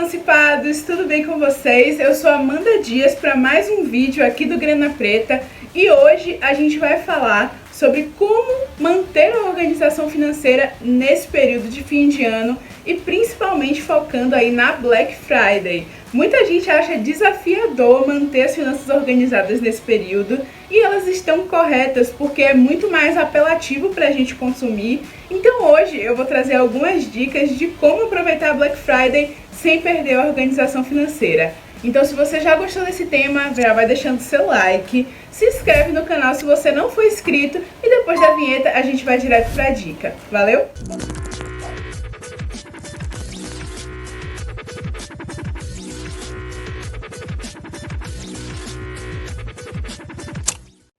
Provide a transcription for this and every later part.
emancipados, tudo bem com vocês? Eu sou Amanda Dias para mais um vídeo aqui do Grana Preta e hoje a gente vai falar sobre como manter a organização financeira nesse período de fim de ano e principalmente focando aí na Black Friday. Muita gente acha desafiador manter as finanças organizadas nesse período e elas estão corretas porque é muito mais apelativo para a gente consumir. Então hoje eu vou trazer algumas dicas de como aproveitar a Black Friday sem perder a organização financeira. Então se você já gostou desse tema, já vai deixando seu like, se inscreve no canal se você não for inscrito e depois da vinheta a gente vai direto para a dica. Valeu?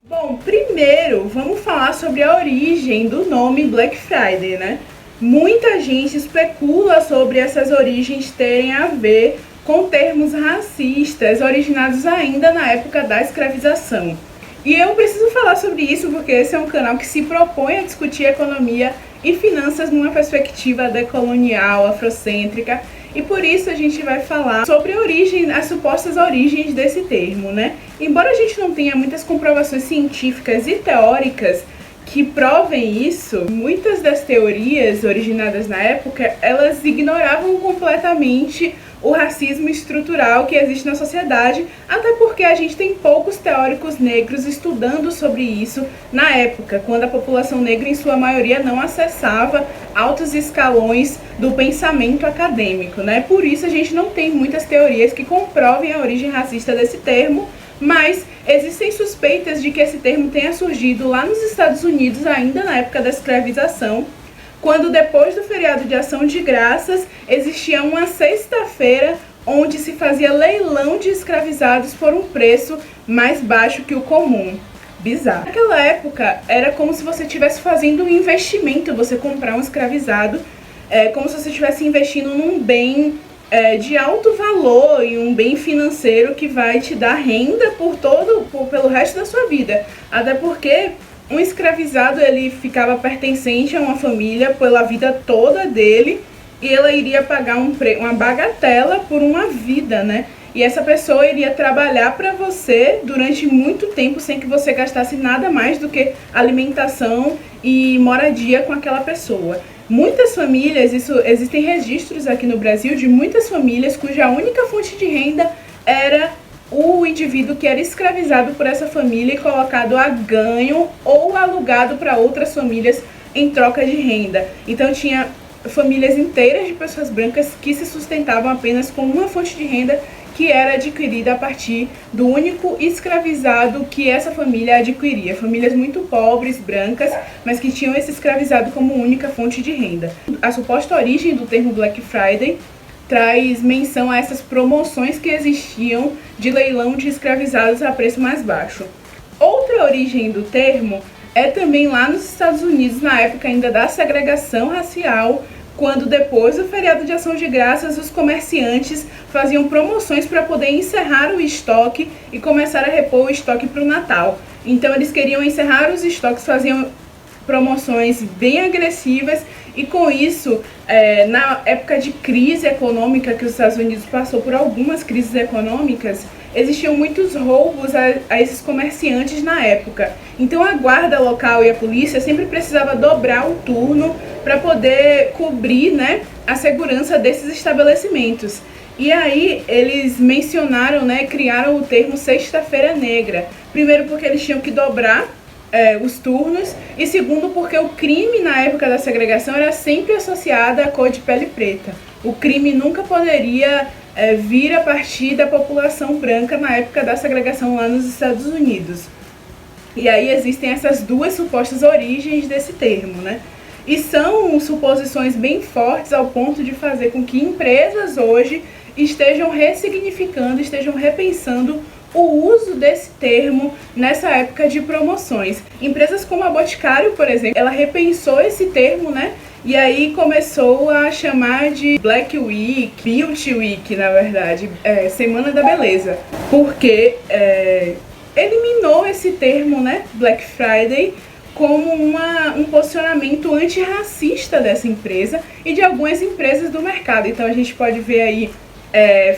Bom, primeiro vamos falar sobre a origem do nome Black Friday, né? Muita gente especula sobre essas origens terem a ver com termos racistas originados ainda na época da escravização. E eu preciso falar sobre isso porque esse é um canal que se propõe a discutir economia e finanças numa perspectiva decolonial, afrocêntrica, e por isso a gente vai falar sobre a origem, as supostas origens desse termo, né? Embora a gente não tenha muitas comprovações científicas e teóricas que provem isso, muitas das teorias originadas na época, elas ignoravam completamente o racismo estrutural que existe na sociedade, até porque a gente tem poucos teóricos negros estudando sobre isso na época, quando a população negra, em sua maioria, não acessava altos escalões do pensamento acadêmico, né? Por isso a gente não tem muitas teorias que comprovem a origem racista desse termo, mas existem suspeitas de que esse termo tenha surgido lá nos Estados Unidos, ainda na época da escravização, quando depois do feriado de Ação de Graças existia uma sexta-feira onde se fazia leilão de escravizados por um preço mais baixo que o comum. Bizarro. Naquela época era como se você estivesse fazendo um investimento, você comprar um escravizado, como se você estivesse investindo num bem de alto valor e um bem financeiro que vai te dar renda pelo resto da sua vida. Até porque um escravizado ele ficava pertencente a uma família pela vida toda dele e ela iria pagar uma bagatela por uma vida, né? E essa pessoa iria trabalhar para você durante muito tempo sem que você gastasse nada mais do que alimentação e moradia com aquela pessoa. Muitas famílias, existem registros aqui no Brasil de muitas famílias cuja única fonte de renda era o indivíduo que era escravizado por essa família e colocado a ganho ou alugado para outras famílias em troca de renda. Então tinha famílias inteiras de pessoas brancas que se sustentavam apenas com uma fonte de renda que era adquirida a partir do único escravizado que essa família adquiria. Famílias muito pobres, brancas, mas que tinham esse escravizado como única fonte de renda. A suposta origem do termo Black Friday traz menção a essas promoções que existiam de leilão de escravizados a preço mais baixo. Outra origem do termo é também lá nos Estados Unidos, na época ainda da segregação racial, quando depois do feriado de Ação de Graças, os comerciantes faziam promoções para poder encerrar o estoque e começar a repor o estoque para o Natal. Então eles queriam encerrar os estoques, faziam promoções bem agressivas e com isso, na época de crise econômica que os Estados Unidos passou por algumas crises econômicas, existiam muitos roubos a esses comerciantes na época. Então a guarda local e a polícia sempre precisava dobrar o turno para poder cobrir, né, a segurança desses estabelecimentos. E aí eles mencionaram, né, criaram o termo Sexta-feira Negra. Primeiro porque eles tinham que dobrar os turnos, e segundo porque o crime na época da segregação era sempre associado à cor de pele preta. O crime nunca poderia vir a partir da população branca na época da segregação lá nos Estados Unidos. E aí existem essas duas supostas origens desse termo, né? E são suposições bem fortes ao ponto de fazer com que empresas hoje estejam ressignificando, estejam repensando o uso desse termo nessa época de promoções. Empresas como a Boticário, por exemplo, ela repensou esse termo, né? E aí começou a chamar de Black Week, Beauty Week, na verdade, Semana da Beleza, porque eliminou esse termo, né, Black Friday, como um posicionamento antirracista dessa empresa e de algumas empresas do mercado. Então a gente pode ver aí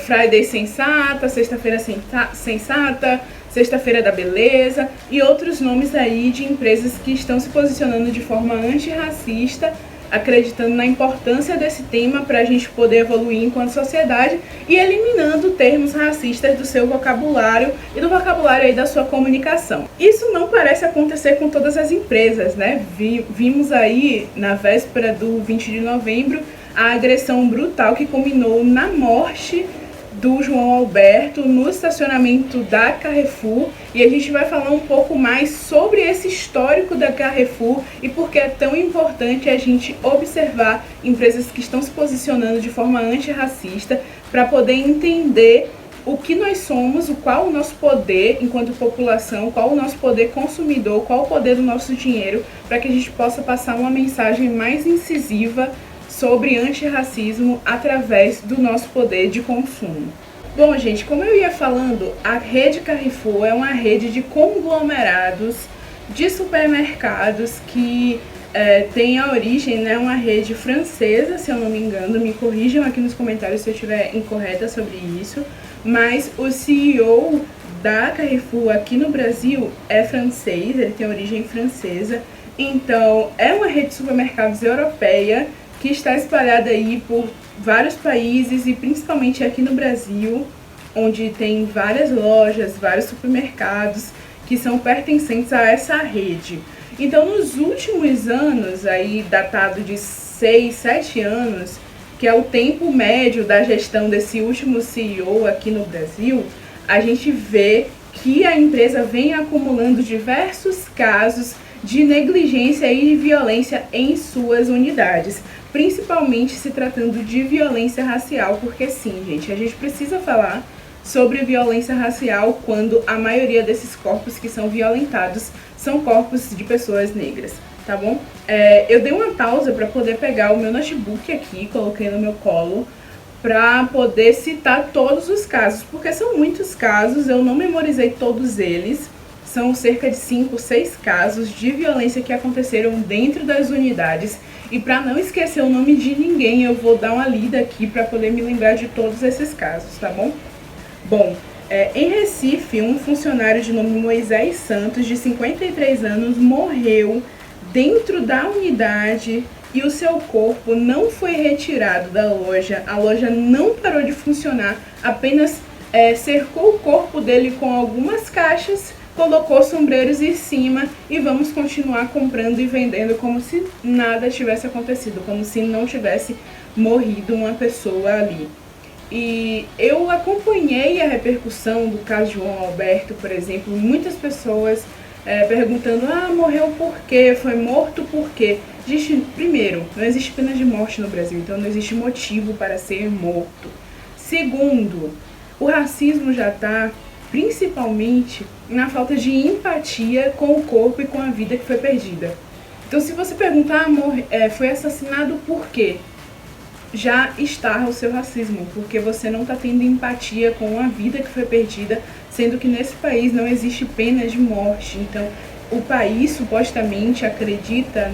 Friday Sensata, Sexta-feira Sensata, Sexta-feira da Beleza e outros nomes aí de empresas que estão se posicionando de forma antirracista, acreditando na importância desse tema para a gente poder evoluir enquanto sociedade e eliminando termos racistas do seu vocabulário e do vocabulário aí da sua comunicação. Isso não parece acontecer com todas as empresas, né? Vimos aí na véspera do 20 de novembro a agressão brutal que culminou na morte do João Alberto no estacionamento da Carrefour, e a gente vai falar um pouco mais sobre esse histórico da Carrefour e por que é tão importante a gente observar empresas que estão se posicionando de forma antirracista para poder entender o que nós somos, qual o nosso poder enquanto população, qual o nosso poder consumidor, qual o poder do nosso dinheiro, para que a gente possa passar uma mensagem mais incisiva sobre antirracismo através do nosso poder de consumo. Bom, gente, como eu ia falando, a rede Carrefour é uma rede de conglomerados de supermercados que tem a origem, né, uma rede francesa, se eu não me engano, me corrijam aqui nos comentários se eu estiver incorreta sobre isso, mas o CEO da Carrefour aqui no Brasil é francês, ele tem origem francesa, então é uma rede de supermercados europeia que está espalhada aí por vários países e principalmente aqui no Brasil, onde tem várias lojas, vários supermercados que são pertencentes a essa rede. Então, nos últimos anos, aí datado de 6, 7 anos, que é o tempo médio da gestão desse último CEO aqui no Brasil, a gente vê que a empresa vem acumulando diversos casos de negligência e de violência em suas unidades, principalmente se tratando de violência racial, porque sim, gente, a gente precisa falar sobre violência racial quando a maioria desses corpos que são violentados são corpos de pessoas negras, tá bom? Eu dei uma pausa para poder pegar o meu notebook aqui, coloquei no meu colo, para poder citar todos os casos, porque são muitos casos, eu não memorizei todos eles. São cerca de 5, 6 casos de violência que aconteceram dentro das unidades. E para não esquecer o nome de ninguém, eu vou dar uma lida aqui para poder me lembrar de todos esses casos, tá bom? Bom, em Recife, um funcionário de nome Moisés Santos, de 53 anos, morreu dentro da unidade e o seu corpo não foi retirado da loja. A loja não parou de funcionar, apenas cercou o corpo dele com algumas caixas, colocou sombreiros em cima e vamos continuar comprando e vendendo como se nada tivesse acontecido, como se não tivesse morrido uma pessoa ali. E eu acompanhei a repercussão do caso de João Alberto, por exemplo, muitas pessoas perguntando, morreu por quê? Foi morto por quê? Primeiro, não existe pena de morte no Brasil, então não existe motivo para ser morto. Segundo, o racismo já está principalmente na falta de empatia com o corpo e com a vida que foi perdida. Então, se você perguntar, foi assassinado por quê? Já está o seu racismo, porque você não está tendo empatia com a vida que foi perdida, sendo que nesse país não existe pena de morte. Então, o país supostamente acredita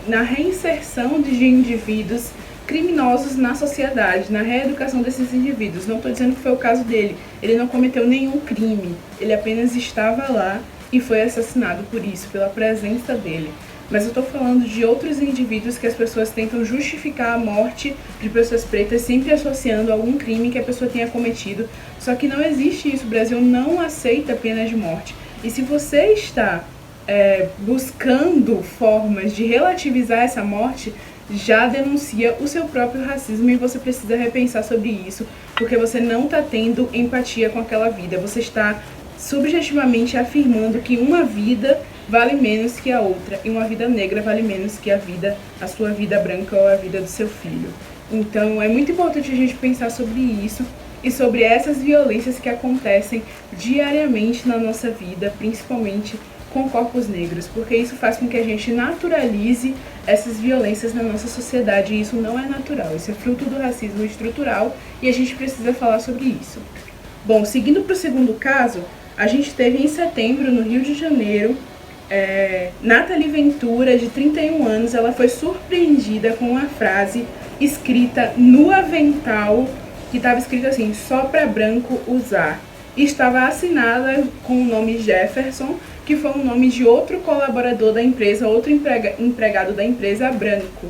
na reinserção de indivíduos criminosos na sociedade, na reeducação desses indivíduos. Não estou dizendo que foi o caso dele, ele não cometeu nenhum crime, ele apenas estava lá e foi assassinado por isso, pela presença dele. Mas eu estou falando de outros indivíduos que as pessoas tentam justificar a morte de pessoas pretas, sempre associando a algum crime que a pessoa tenha cometido, só que não existe isso, o Brasil não aceita pena de morte. E se você está buscando formas de relativizar essa morte, já denuncia o seu próprio racismo e você precisa repensar sobre isso, porque você não está tendo empatia com aquela vida, você está subjetivamente afirmando que uma vida vale menos que a outra e uma vida negra vale menos que a sua vida branca ou a vida do seu filho. Então é muito importante a gente pensar sobre isso e sobre essas violências que acontecem diariamente na nossa vida, principalmente com corpos negros, porque isso faz com que a gente naturalize essas violências na nossa sociedade, e isso não é natural, isso é fruto do racismo estrutural e a gente precisa falar sobre isso. Bom, seguindo para o segundo caso, a gente teve em setembro, no Rio de Janeiro, Nathalie Ventura, de 31 anos, ela foi surpreendida com uma frase escrita no avental, que estava escrito assim, só para branco usar. E estava assinada com o nome Jefferson, que foi o nome de outro colaborador da empresa, outro empregado da empresa branco.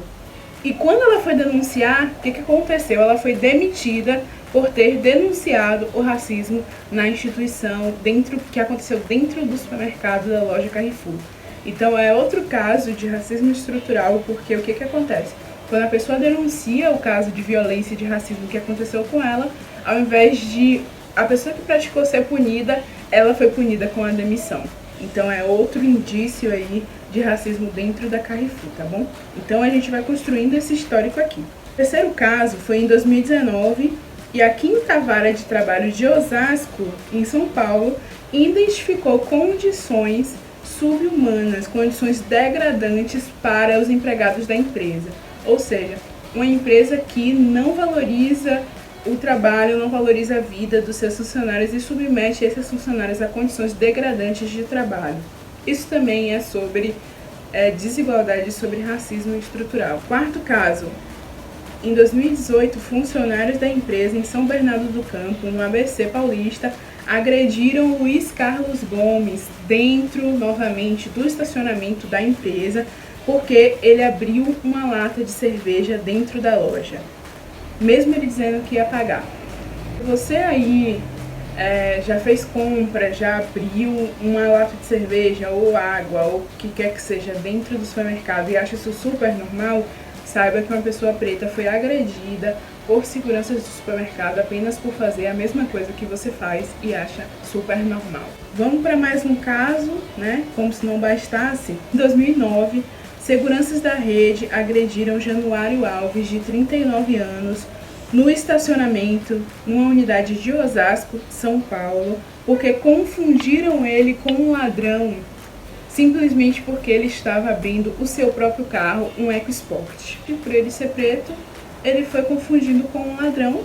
E quando ela foi denunciar, o que aconteceu? Ela foi demitida por ter denunciado o racismo na instituição que aconteceu dentro do supermercado da loja Carrefour. Então é outro caso de racismo estrutural, porque o que acontece? Quando a pessoa denuncia o caso de violência e de racismo que aconteceu com ela, ao invés de a pessoa que praticou ser punida, ela foi punida com a demissão. Então é outro indício aí de racismo dentro da Carrefour, tá bom? Então a gente vai construindo esse histórico aqui. O terceiro caso foi em 2019 e a 5ª Vara de Trabalho de Osasco, em São Paulo, identificou condições subhumanas, condições degradantes para os empregados da empresa. Ou seja, uma empresa que não valoriza o trabalho, não valoriza a vida dos seus funcionários e submete esses funcionários a condições degradantes de trabalho. Isso também é sobre desigualdade, sobre racismo estrutural. Quarto caso, em 2018, funcionários da empresa em São Bernardo do Campo, no ABC Paulista, agrediram Luiz Carlos Gomes dentro, novamente, do estacionamento da empresa, porque ele abriu uma lata de cerveja dentro da loja, mesmo ele dizendo que ia pagar. Você aí já fez compra, já abriu uma lata de cerveja ou água ou o que quer que seja dentro do supermercado e acha isso super normal, saiba que uma pessoa preta foi agredida por seguranças do supermercado apenas por fazer a mesma coisa que você faz e acha super normal. Vamos para mais um caso, né? Como se não bastasse. Em 2009, seguranças da rede agrediram Januário Alves, de 39 anos, no estacionamento, numa unidade de Osasco, São Paulo, porque confundiram ele com um ladrão, simplesmente porque ele estava abrindo o seu próprio carro, um EcoSport. E por ele ser preto, ele foi confundido com um ladrão,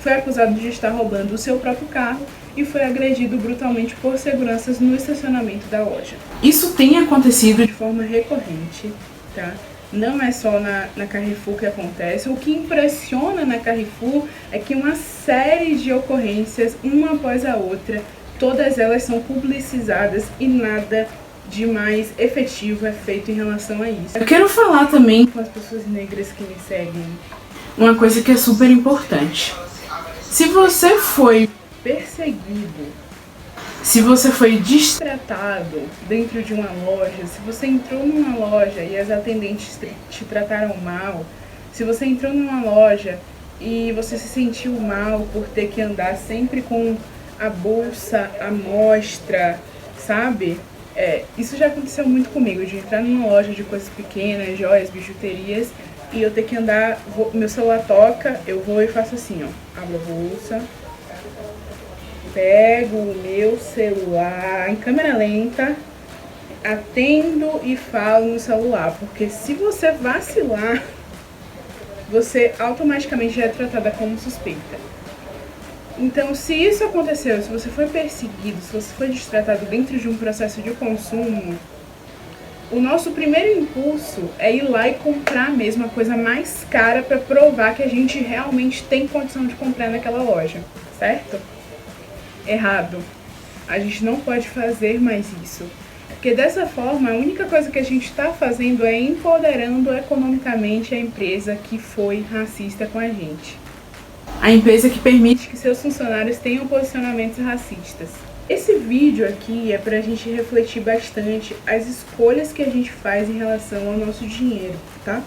foi acusado de estar roubando o seu próprio carro e foi agredido brutalmente por seguranças no estacionamento da loja. Isso tem acontecido de forma recorrente, tá? Não é só na Carrefour que acontece. O que impressiona na Carrefour é que uma série de ocorrências, uma após a outra, todas elas são publicizadas e nada de mais efetivo é feito em relação a isso. Eu quero falar também com as pessoas negras que me seguem uma coisa que é super importante. Se você foi perseguido, se você foi destratado dentro de uma loja, se você entrou numa loja e as atendentes te trataram mal, se você entrou numa loja e você se sentiu mal por ter que andar sempre com a bolsa à mostra, sabe? Isso já aconteceu muito comigo, de entrar numa loja de coisas pequenas, joias, bijuterias, e eu ter que andar, meu celular toca, eu vou e faço assim, ó, abro a bolsa, pego o meu celular em câmera lenta, atendo e falo no celular, porque se você vacilar, você automaticamente já é tratada como suspeita. Então, se isso aconteceu, se você foi perseguido, se você foi destratado dentro de um processo de consumo, o nosso primeiro impulso é ir lá e comprar mesmo a coisa mais cara para provar que a gente realmente tem condição de comprar naquela loja, certo? Errado. A gente não pode fazer mais isso. Porque dessa forma, a única coisa que a gente está fazendo é empoderando economicamente a empresa que foi racista com a gente. A empresa que permite que seus funcionários tenham posicionamentos racistas. Esse vídeo aqui é para a gente refletir bastante as escolhas que a gente faz em relação ao nosso dinheiro, tá?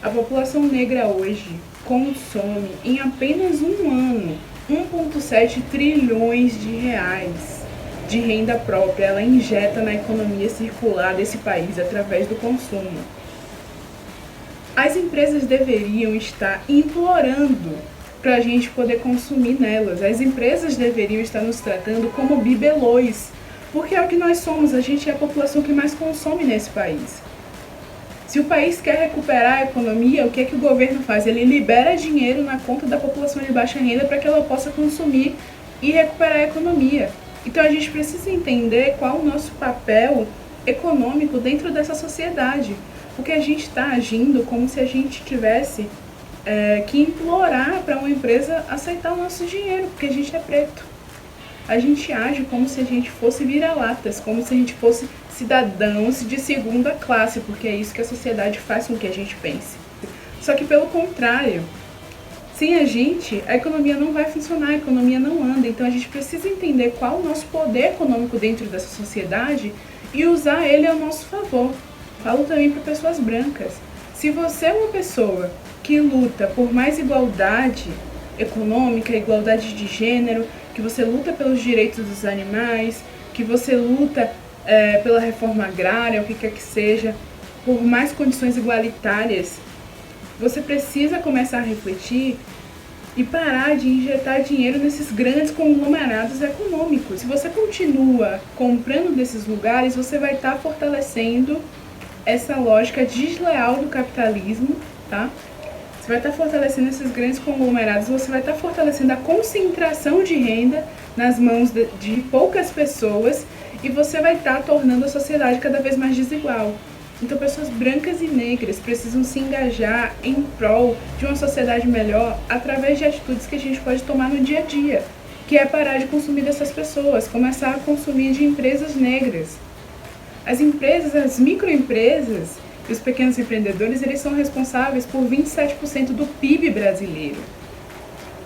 A população negra hoje consome em apenas um ano 1,7 trilhões de reais de renda própria. Ela injeta na economia circular desse país através do consumo. As empresas deveriam estar implorando para a gente poder consumir nelas. As empresas deveriam estar nos tratando como bibelôs, porque é o que nós somos, a gente é a população que mais consome nesse país. Se o país quer recuperar a economia, o que é que o governo faz? Ele libera dinheiro na conta da população de baixa renda para que ela possa consumir e recuperar a economia. Então a gente precisa entender qual o nosso papel econômico dentro dessa sociedade, porque a gente está agindo como se a gente tivesse que implorar para uma empresa aceitar o nosso dinheiro, porque a gente é preto. A gente age como se a gente fosse vira-latas, como se a gente fosse cidadãos de segunda classe, porque é isso que a sociedade faz com que a gente pense. Só que pelo contrário, sem a gente, a economia não vai funcionar, a economia não anda. Então a gente precisa entender qual é o nosso poder econômico dentro dessa sociedade e usar ele ao nosso favor. Falo também para pessoas brancas. Se você é uma pessoa que luta por mais igualdade econômica, igualdade de gênero, que você luta pelos direitos dos animais, que você luta pela reforma agrária, o que quer que seja, por mais condições igualitárias, você precisa começar a refletir e parar de injetar dinheiro nesses grandes conglomerados econômicos. Se você continua comprando desses lugares, você vai estar fortalecendo essa lógica desleal do capitalismo, tá? Você vai estar fortalecendo esses grandes conglomerados, você vai estar fortalecendo a concentração de renda nas mãos de poucas pessoas e você vai estar tornando a sociedade cada vez mais desigual. Então, pessoas brancas e negras precisam se engajar em prol de uma sociedade melhor através de atitudes que a gente pode tomar no dia a dia, que é parar de consumir dessas pessoas, começar a consumir de empresas negras. As empresas, as microempresas e os pequenos empreendedores, eles são responsáveis por 27% do PIB brasileiro.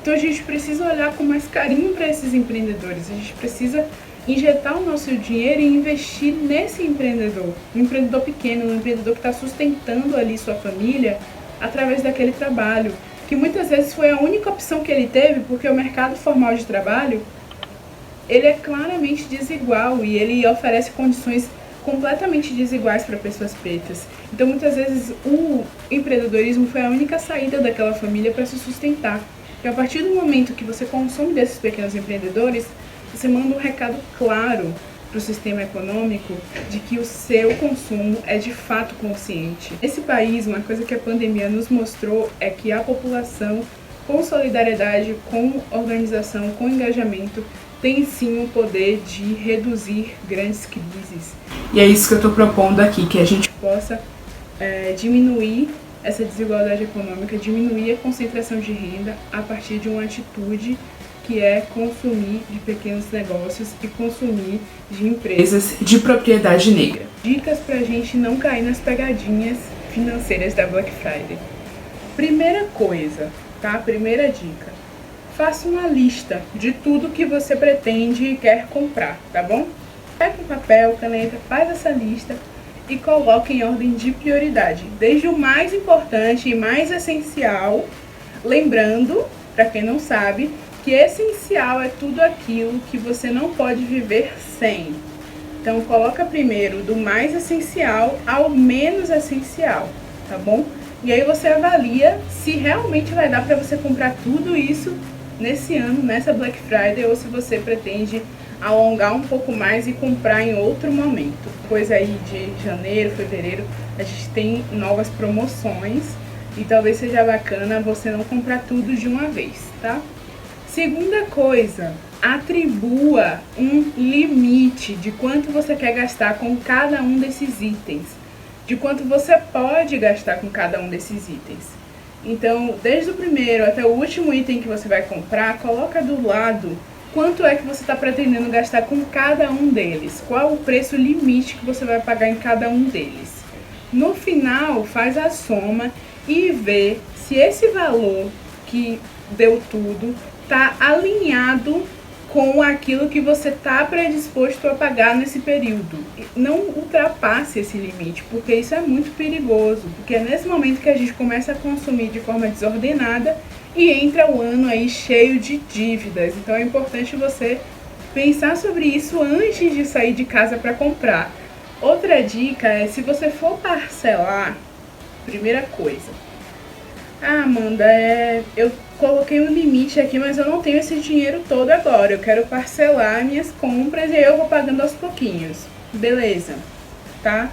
Então, a gente precisa olhar com mais carinho para esses empreendedores, a gente precisa injetar o nosso dinheiro e investir nesse empreendedor, um empreendedor pequeno, um empreendedor que está sustentando ali sua família através daquele trabalho, que muitas vezes foi a única opção que ele teve, porque o mercado formal de trabalho, ele é claramente desigual e ele oferece condições completamente desiguais para pessoas pretas. Então, muitas vezes, o empreendedorismo foi a única saída daquela família para se sustentar. E a partir do momento que você consome desses pequenos empreendedores, você manda um recado claro para o sistema econômico de que o seu consumo é de fato consciente. Nesse país, uma coisa que a pandemia nos mostrou é que a população, com solidariedade, com organização, com engajamento, tem sim o poder de reduzir grandes crises. E é isso que eu estou propondo aqui, que a gente possa diminuir essa desigualdade econômica, diminuir a concentração de renda a partir de uma atitude que é consumir de pequenos negócios e consumir de empresas de propriedade negra. Dicas pra gente não cair nas pegadinhas financeiras da Black Friday. Primeira coisa, tá? Primeira dica. Faça uma lista de tudo que você pretende e quer comprar, tá bom? Pega um papel, caneta, faz essa lista e coloque em ordem de prioridade, desde o mais importante e mais essencial, lembrando, para quem não sabe, que essencial é tudo aquilo que você não pode viver sem. Então, coloca primeiro do mais essencial ao menos essencial, tá bom? E aí você avalia se realmente vai dar para você comprar tudo isso nesse ano, nessa Black Friday, ou se você pretende alongar um pouco mais e comprar em outro momento. Depois aí de janeiro, fevereiro, a gente tem novas promoções e talvez seja bacana você não comprar tudo de uma vez, tá? Segunda coisa, atribua um limite de quanto você quer gastar com cada um desses itens, de quanto você pode gastar com cada um desses itens. Então, desde o primeiro até o último item que você vai comprar, coloca do lado quanto é que você está pretendendo gastar com cada um deles, qual o preço limite que você vai pagar em cada um deles. No final, faz a soma e vê se esse valor que deu tudo está alinhado com aquilo que você está predisposto a pagar nesse período. Não ultrapasse esse limite, porque isso é muito perigoso, porque é nesse momento que a gente começa a consumir de forma desordenada e entra o ano aí cheio de dívidas. Então é importante você pensar sobre isso antes de sair de casa para comprar. Outra dica é, se você for parcelar, primeira coisa, Amanda, eu coloquei um limite aqui, mas eu não tenho esse dinheiro todo agora. Eu quero parcelar minhas compras e eu vou pagando aos pouquinhos. Beleza, tá?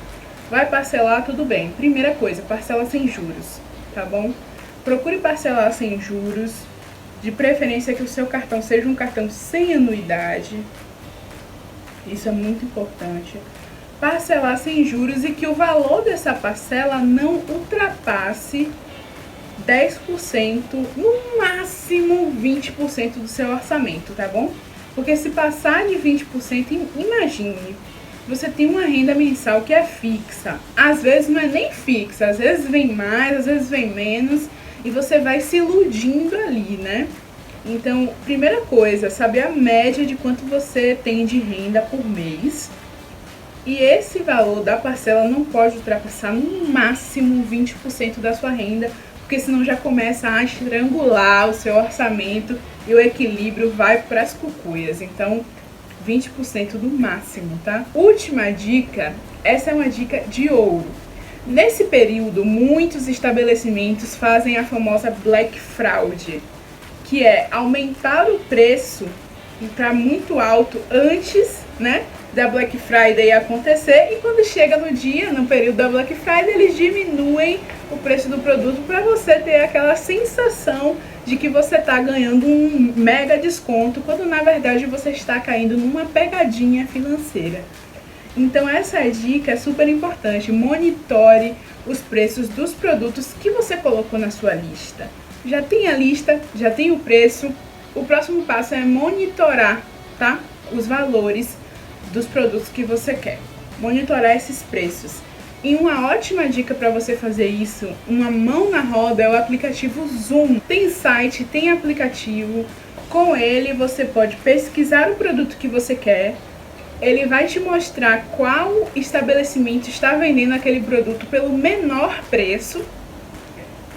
Vai parcelar, tudo bem. Primeira coisa, parcela sem juros, tá bom? Procure parcelar sem juros, de preferência que o seu cartão seja um cartão sem anuidade. Isso é muito importante. Parcelar sem juros e que o valor dessa parcela não ultrapasse 10%, no máximo 20% do seu orçamento, tá bom? Porque se passar de 20%, imagine, você tem uma renda mensal que é fixa. Às vezes não é nem fixa, às vezes vem mais, às vezes vem menos, e você vai se iludindo ali, né? Então, primeira coisa, saber a média de quanto você tem de renda por mês. E esse valor da parcela não pode ultrapassar no máximo 20% da sua renda, porque senão já começa a estrangular o seu orçamento e o equilíbrio vai para as cucuias. Então, 20% no máximo, tá? Última dica, essa é uma dica de ouro. Nesse período, muitos estabelecimentos fazem a famosa Black Fraud, que é aumentar o preço para muito alto antes, né, da Black Friday acontecer, e quando chega no dia, no período da Black Friday, eles diminuem o preço do produto para você ter aquela sensação de que você está ganhando um mega desconto, quando na verdade você está caindo numa pegadinha financeira. Então essa dica é super importante, monitore os preços dos produtos que você colocou na sua lista. Já tem a lista, já tem o preço, o próximo passo é monitorar, tá? Os valores dos produtos que você quer, monitorar esses preços. E uma ótima dica para você fazer isso, uma mão na roda, é o aplicativo Zoom. Tem site, tem aplicativo, com ele você pode pesquisar o produto que você quer, ele vai te mostrar qual estabelecimento está vendendo aquele produto pelo menor preço.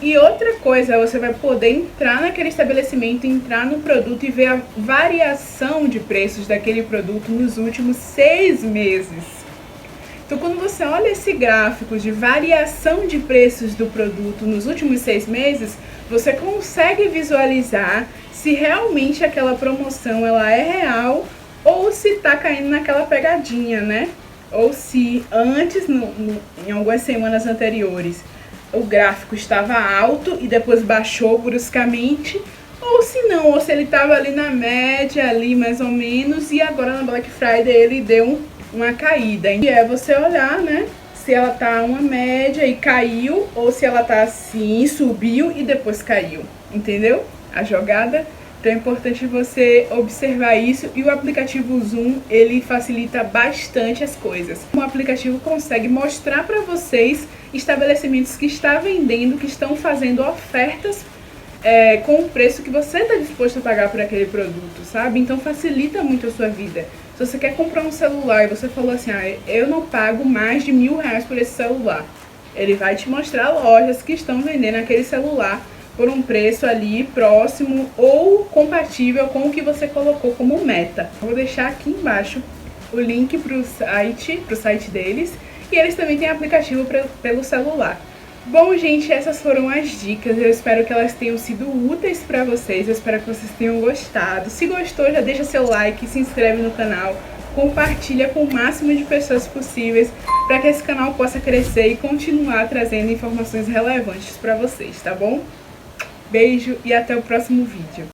E outra coisa, você vai poder entrar naquele estabelecimento, entrar no produto e ver a variação de preços daquele produto nos últimos 6 meses. Então, quando você olha esse gráfico de variação de preços do produto nos últimos 6 meses, você consegue visualizar se realmente aquela promoção ela é real ou se está caindo naquela pegadinha, né? Ou se antes, em algumas semanas anteriores, o gráfico estava alto e depois baixou bruscamente, ou se não, ou se ele estava ali na média, ali mais ou menos, e agora na Black Friday ele deu uma caída. E é você olhar, né, se ela tá uma média e caiu, ou se ela tá assim, subiu e depois caiu, entendeu? A jogada. Então é importante você observar isso, e o aplicativo Zoom, ele facilita bastante as coisas. O aplicativo consegue mostrar para vocês estabelecimentos que estão vendendo, que estão fazendo ofertas com o preço que você está disposto a pagar por aquele produto, sabe? Então facilita muito a sua vida. Se você quer comprar um celular e você falou assim, eu não pago mais de R$1.000 por esse celular, ele vai te mostrar lojas que estão vendendo aquele celular por um preço ali próximo ou compatível com o que você colocou como meta. Vou deixar aqui embaixo o link para o site deles, e eles também têm aplicativo pelo celular. Bom, gente, essas foram as dicas. Eu espero que elas tenham sido úteis para vocês. Eu espero que vocês tenham gostado. Se gostou, já deixa seu like, se inscreve no canal, compartilha com o máximo de pessoas possíveis para que esse canal possa crescer e continuar trazendo informações relevantes para vocês, tá bom? Beijo e até o próximo vídeo.